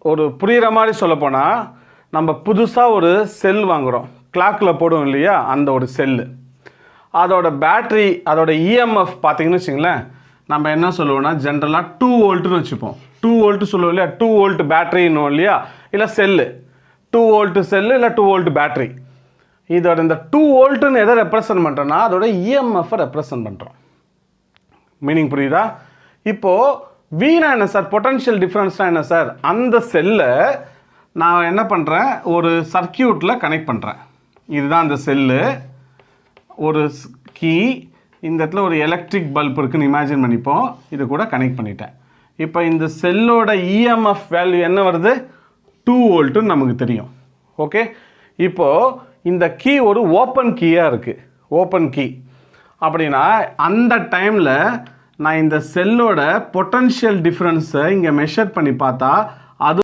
ஒரு புரிகிற மாதிரி சொல்லப்போனால் நம்ம புதுசாக ஒரு செல் வாங்குகிறோம், கிளாக்கில் போடுவோம் இல்லையா, அந்த ஒரு செல்லு. அதோட பேட்ரி, அதோட இஎம்எஃப் பார்த்தீங்கன்னு வச்சுங்களேன், நம்ம என்ன சொல்லுவோம்னா ஜென்ரலாக 2 வோல்ட்டுன்னு வச்சுப்போம். 2 வோல்ட்டு சொல்லுவோம் இல்லையா, 2 வோல்ட் பேட்ரின்னு இல்லையா, இல்லை செல்லு 2 வோல்ட்டு செல்லு இல்லை 2 வோல்ட் பேட்ரி. இதோட இந்த 2 வோல்ட்டுன்னு எதை ரெப்ரசன்ட் பண்ணுறோன்னா அதோட இஎம்எஃப்பை ரெப்ரசன்ட் பண்ணுறோம். மீனிங் புரியுதா? இப்போது வீணா என்ன சார், பொட்டன்ஷியல் டிஃப்ரென்ஸ்னால் என்ன சார், அந்த செல்லை நான் என்ன பண்ணுறேன், ஒரு சர்க்கியூட்டில் கனெக்ட் பண்ணுறேன். இதுதான் அந்த செல்லு, ஒரு கீ, இந்த இடத்துல ஒரு எலக்ட்ரிக் பல்ப் இருக்குன்னு இமேஜின் பண்ணிப்போம், இது கூட கனெக்ட் பண்ணிட்டேன். இப்போ இந்த செல்லோட இஎம்எஃப் வேல்யூ என்ன வருது, 2 வோல்ட்டுன்னு நமக்கு தெரியும். ஓகே, இப்போது இந்த கீ ஒரு ஓப்பன் கீயாக இருக்குது. ஓப்பன் கீ அப்படின்னா அந்த டைமில் நான் இந்த செல்லோட பொட்டன்ஷியல் டிஃப்ரென்ஸை இங்கே மெஷர் பண்ணி பார்த்தா